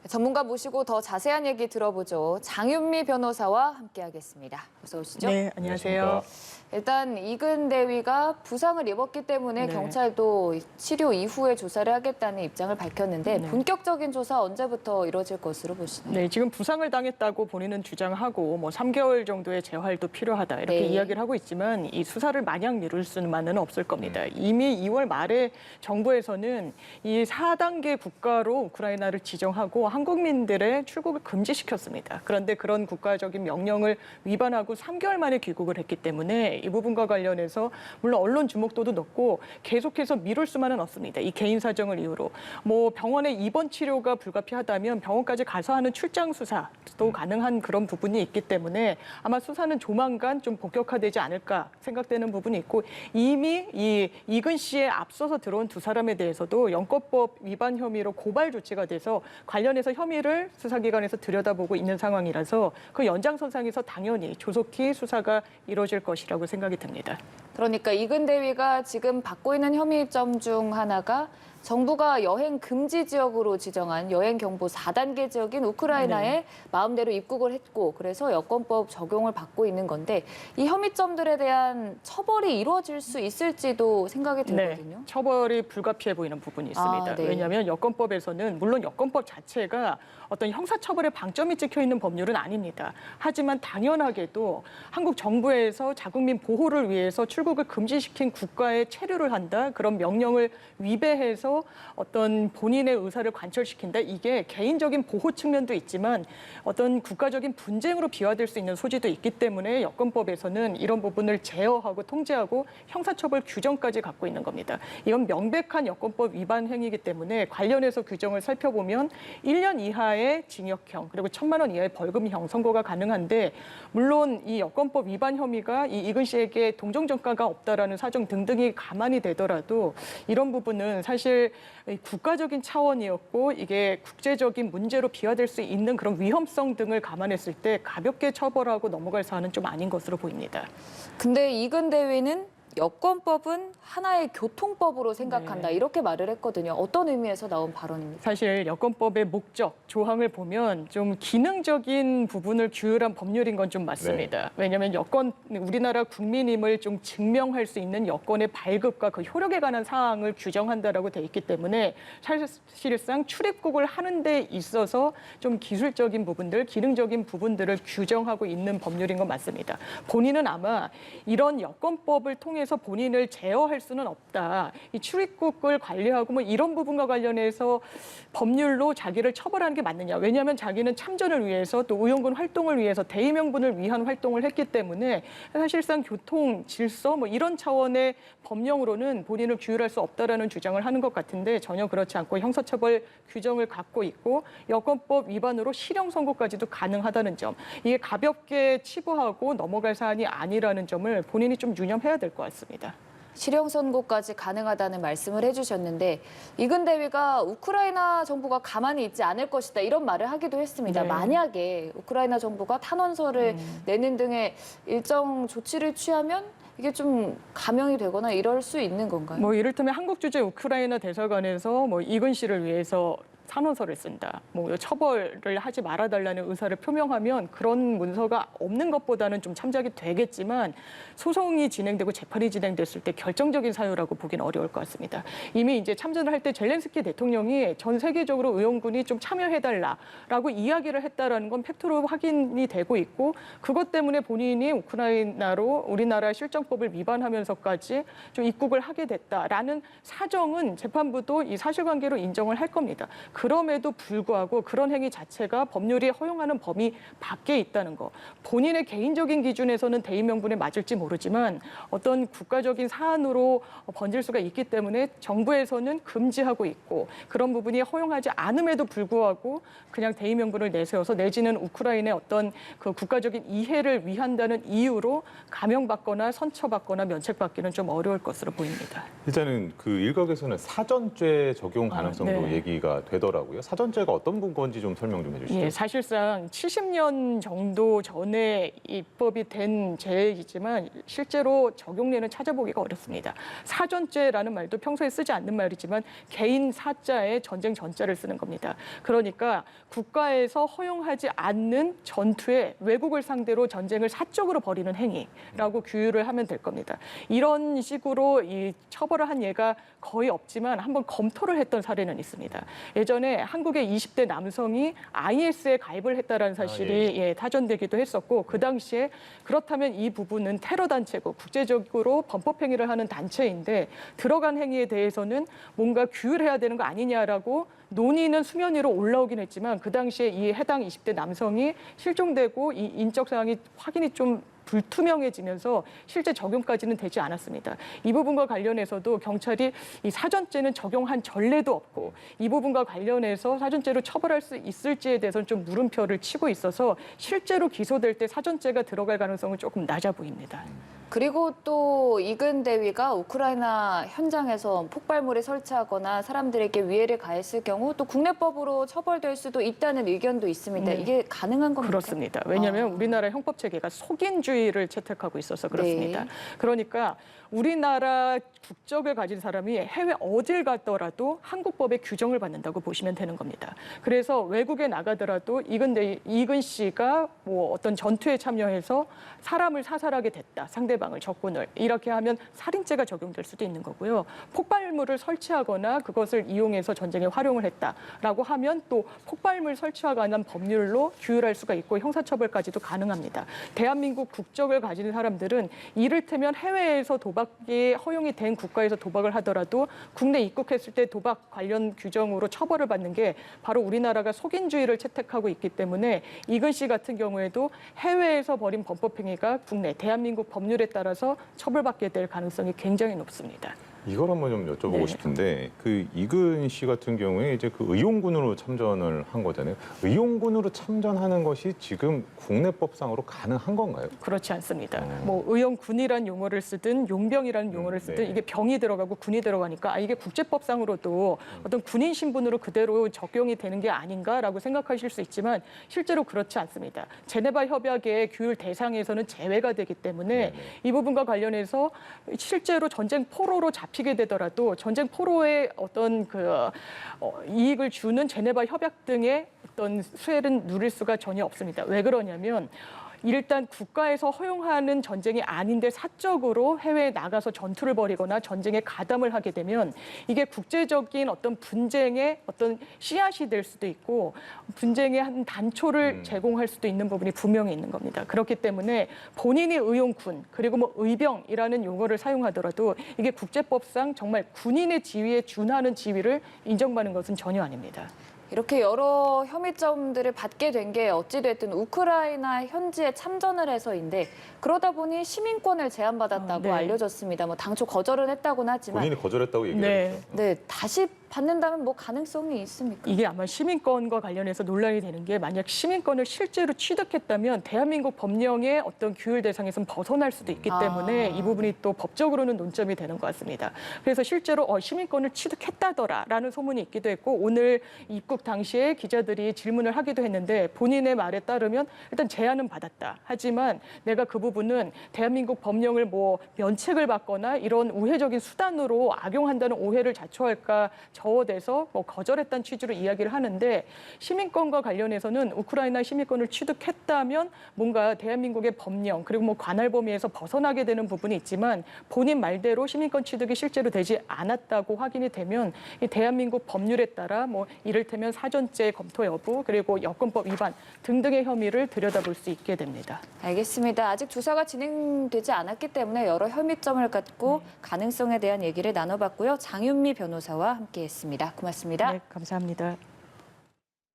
전문가 모시고 더 자세한 얘기 들어보죠. 장윤미 변호사와 함께하겠습니다. 어서 오시죠. 네, 안녕하세요. 일단 이근 대위가 부상을 입었기 때문에 네. 경찰도 치료 이후에 조사를 하겠다는 입장을 밝혔는데 네. 본격적인 조사 언제부터 이루어질 것으로 보시나요? 네, 지금 부상을 당했다고 본인은 주장하고 3개월 정도의 재활도 필요하다 이렇게 네. 이야기를 하고 있지만 이 수사를 마냥 미룰 수만은 없을 겁니다. 이미 2월 말에 정부에서는 이 4단계 국가로 우크라이나를 지정하고 한국민들의 출국을 금지시켰습니다. 그런데 그런 국가적인 명령을 위반하고 3개월 만에 귀국을 했기 때문에 이 부분과 관련해서 물론 언론 주목도도 높고 계속해서 미룰 수만은 없습니다. 이 개인 사정을 이유로 병원에 입원 치료가 불가피하다면 병원까지 가서 하는 출장 수사도 가능한 그런 부분이 있기 때문에 아마 수사는 조만간 좀 본격화되지 않을까 생각되는 부분이 있고 이미 이 이근 씨에 앞서서 들어온 두 사람에 대해서도 영권법 위반 혐의로 고발 조치가 돼서 관련해서 혐의를 수사기관에서 들여다보고 있는 상황이라서 그 연장선상에서 당연히 조속히 수사가 이루어질 것이라고 생각이 듭니다. 그러니까 이근 대위가 지금 받고 있는 혐의점 중 하나가 정부가 여행 금지 지역으로 지정한 여행 경보 4단계 지역인 우크라이나에 네. 마음대로 입국을 했고 그래서 여권법 적용을 받고 있는 건데 이 혐의점들에 대한 처벌이 이루어질 수 있을지도 생각이 들거든요. 네, 처벌이 불가피해 보이는 부분이 있습니다. 네. 왜냐하면 여권법에서는 물론 여권법 자체가 어떤 형사처벌의 방점이 찍혀 있는 법률은 아닙니다. 하지만 당연하게도 한국 정부에서 자국민 보호를 위해서 출국을 금지시킨 국가에 체류를 한다. 그런 명령을 위배해서 어떤 본인의 의사를 관철시킨다. 이게 개인적인 보호 측면도 있지만 어떤 국가적인 분쟁으로 비화될 수 있는 소지도 있기 때문에 여권법에서는 이런 부분을 제어하고 통제하고 형사처벌 규정까지 갖고 있는 겁니다. 이건 명백한 여권법 위반 행위이기 때문에 관련해서 규정을 살펴보면 1년 이하의 징역형 그리고 1,000만 원 이하의 벌금형 선고가 가능한데 물론 이 여권법 위반 혐의가 이 이근 씨에게 동종전과가 없다라는 사정 등등이 가만히 되더라도 이런 부분은 사실 국가적인 차원이었고 이게 국제적인 문제로 비화될 수 있는 그런 위험성 등을 감안했을 때 가볍게 처벌하고 넘어갈 사안은 좀 아닌 것으로 보입니다. 근데 이근 대위는 여권법은 하나의 교통법으로 생각한다. 네. 이렇게 말을 했거든요. 어떤 의미에서 나온 발언입니까? 사실 여권법의 목적, 조항을 보면 좀 기능적인 부분을 규율한 법률인 건 좀 맞습니다. 왜냐하면 우리나라 국민임을 좀 증명할 수 있는 여권의 발급과 그 효력에 관한 사항을 규정한다라고 돼 있기 때문에 사실상 출입국을 하는 데 있어서 좀 기술적인 부분들, 기능적인 부분들을 규정하고 있는 법률인 건 맞습니다. 본인은 아마 이런 여권법을 통해서 본인을 제어할 수는 없다. 이 출입국을 관리하고 이런 부분과 관련해서 법률로 자기를 처벌하는 게 맞느냐. 왜냐하면 자기는 참전을 위해서 또 의용군 활동을 위해서 대의명분을 위한 활동을 했기 때문에 사실상 교통, 질서 이런 차원의 법령으로는 본인을 규율할 수 없다라는 주장을 하는 것 같은데 전혀 그렇지 않고 형사처벌 규정을 갖고 있고 여권법 위반으로 실형 선고까지도 가능하다는 점. 이게 가볍게 치부하고 넘어갈 사안이 아니라는 점을 본인이 좀 유념해야 될 것 같습니다. 실형 선고까지 가능하다는 말씀을 해주셨는데 이근 대위가 우크라이나 정부가 가만히 있지 않을 것이다 이런 말을 하기도 했습니다. 네. 만약에 우크라이나 정부가 탄원서를 내는 등의 일정 조치를 취하면 이게 좀 감형이 되거나 이럴 수 있는 건가요? 이를테면 한국 주재 우크라이나 대사관에서 이근 씨를 위해서 탄원서를 쓴다. 처벌을 하지 말아달라는 의사를 표명하면 그런 문서가 없는 것보다는 좀 참작이 되겠지만 소송이 진행되고 재판이 진행됐을 때 결정적인 사유라고 보기는 어려울 것 같습니다. 이미 이제 참전을 할 때 젤렌스키 대통령이 전 세계적으로 의용군이 좀 참여해달라라고 이야기를 했다라는 건 팩트로 확인이 되고 있고 그것 때문에 본인이 우크라이나로 우리나라 실정법을 위반하면서까지 좀 입국을 하게 됐다라는 사정은 재판부도 이 사실관계로 인정을 할 겁니다. 그럼에도 불구하고 그런 행위 자체가 법률이 허용하는 범위 밖에 있다는 거. 본인의 개인적인 기준에서는 대의명분에 맞을지 모르지만 어떤 국가적인 사안으로 번질 수가 있기 때문에 정부에서는 금지하고 있고 그런 부분이 허용하지 않음에도 불구하고 그냥 대의명분을 내세워서 내지는 우크라이나의 어떤 그 국가적인 이해를 위한다는 이유로 감형받거나 선처받거나 면책받기는 좀 어려울 것으로 보입니다. 일단은 그 일각에서는 사전죄 적용 가능성도 네. 얘기가 되더라고요. 되더라고요. 사전죄가 어떤 건지 좀 설명 좀 해주시죠. 예, 사실상 70년 정도 전에 입법이 된 죄이지만 실제로 적용례는 찾아보기가 어렵습니다. 사전죄라는 말도 평소에 쓰지 않는 말이지만 개인 사자에 전쟁 전자를 쓰는 겁니다. 그러니까 국가에서 허용하지 않는 전투에 외국을 상대로 전쟁을 사적으로 벌이는 행위라고 규율을 하면 될 겁니다. 이런 식으로 이 처벌을 한 예가 거의 없지만 한번 검토를 했던 사례는 있습니다. 예전에 한국의 20대 남성이 IS에 가입을 했다라는 사실이 예, 타전되기도 했었고 그 당시에 그렇다면 이 부분은 테러 단체고 국제적으로 범법 행위를 하는 단체인데 들어간 행위에 대해서는 뭔가 규율해야 되는 거 아니냐라고 논의는 수면 위로 올라오긴 했지만 그 당시에 이 해당 20대 남성이 실종되고 이 인적 사항이 확인이 좀 불투명해지면서 실제 적용까지는 되지 않았습니다. 이 부분과 관련해서도 경찰이 이 사전죄는 적용한 전례도 없고 이 부분과 관련해서 사전죄로 처벌할 수 있을지에 대해서는 좀 물음표를 치고 있어서 실제로 기소될 때 사전죄가 들어갈 가능성은 조금 낮아 보입니다. 그리고 또 이근 대위가 우크라이나 현장에서 폭발물을 설치하거나 사람들에게 위해를 가했을 경우 또 국내법으로 처벌될 수도 있다는 의견도 있습니다. 이게 가능한 겁니까? 그렇습니다. 왜냐하면 우리나라 형법 체계가 속인주의를 채택하고 있어서 그렇습니다. 네. 그러니까 우리나라 국적을 가진 사람이 해외 어딜 갔더라도 한국법의 규정을 받는다고 보시면 되는 겁니다. 그래서 외국에 나가더라도 이근 씨가 뭐 어떤 전투에 참여해서 사람을 사살하게 됐다. 상대방을 적군을 이렇게 하면 살인죄가 적용될 수도 있는 거고요. 폭발물을 설치하거나 그것을 이용해서 전쟁에 활용을 했다라고 하면 또 폭발물 설치와 관한 법률로 규율할 수가 있고 형사처벌까지도 가능합니다. 대한민국 국적을 가진 사람들은 이를테면 해외에서 도박이 허용이 된 국가에서 도박을 하더라도 국내 입국했을 때 도박 관련 규정으로 처벌을 받는 게 바로 우리나라가 속인주의를 채택하고 있기 때문에 이근 씨 같은 경우에도 해외에서 벌인 범법 행위가 국내 대한민국 법률에 따라서 처벌받게 될 가능성이 굉장히 높습니다. 이걸 한번 좀 여쭤보고 네. 싶은데 그 이근 씨 같은 경우에 이제 그 의용군으로 참전을 한 거잖아요. 의용군으로 참전하는 것이 지금 국내법상으로 가능한 건가요? 그렇지 않습니다. 뭐 의용군이라는 용어를 쓰든 용병이라는 용어를 쓰든 네. 이게 병이 들어가고 군이 들어가니까 이게 국제법상으로도 어떤 군인 신분으로 그대로 적용이 되는 게 아닌가라고 생각하실 수 있지만 실제로 그렇지 않습니다. 제네바 협약의 규율 대상에서는 제외가 되기 때문에 이 부분과 관련해서 실제로 전쟁 포로로 잡히게 되더라도 전쟁 포로의 어떤 이익을 주는 제네바 협약 등의 어떤 수혜는 누릴 수가 전혀 없습니다. 왜 그러냐면 일단 국가에서 허용하는 전쟁이 아닌데 사적으로 해외에 나가서 전투를 벌이거나 전쟁에 가담을 하게 되면 이게 국제적인 어떤 분쟁의 어떤 씨앗이 될 수도 있고 분쟁의 한 단초를 제공할 수도 있는 부분이 분명히 있는 겁니다. 그렇기 때문에 본인이 의용군 그리고 뭐 의병이라는 용어를 사용하더라도 이게 국제법상 정말 군인의 지위에 준하는 지위를 인정받는 것은 전혀 아닙니다. 이렇게 여러 혐의점들을 받게 된 게 어찌됐든 우크라이나 현지에 참전을 해서인데 그러다 보니 시민권을 제한받았다고 네. 알려졌습니다. 뭐 당초 거절은 했다고는 하지만 본인이 거절했다고 얘기를 네. 했죠. 네, 다시 받는다면 뭐 가능성이 있습니까? 이게 아마 시민권과 관련해서 논란이 되는 게 만약 시민권을 실제로 취득했다면 대한민국 법령의 어떤 규율 대상에서는 벗어날 수도 있기 때문에 이 부분이 또 법적으로는 논점이 되는 것 같습니다. 그래서 실제로 시민권을 취득했다더라라는 소문이 있기도 했고 오늘 입국 당시에 기자들이 질문을 하기도 했는데 본인의 말에 따르면 일단 제안은 받았다. 하지만 내가 그 부분은 대한민국 법령을 뭐 면책을 받거나 이런 우회적인 수단으로 악용한다는 오해를 자초할까 저어돼서 뭐 거절했다는 취지로 이야기를 하는데 시민권과 관련해서는 우크라이나 시민권을 취득했다면 뭔가 대한민국의 법령 그리고 뭐 관할 범위에서 벗어나게 되는 부분이 있지만 본인 말대로 시민권 취득이 실제로 되지 않았다고 확인이 되면 이 대한민국 법률에 따라 뭐 이를테면 사전죄 검토 여부 그리고 여권법 위반 등등의 혐의를 들여다볼 수 있게 됩니다. 알겠습니다. 아직 조사가 진행되지 않았기 때문에 여러 혐의점을 갖고 가능성에 대한 얘기를 나눠봤고요. 장윤미 변호사와 함께했습니다. 고맙습니다. 네, 감사합니다.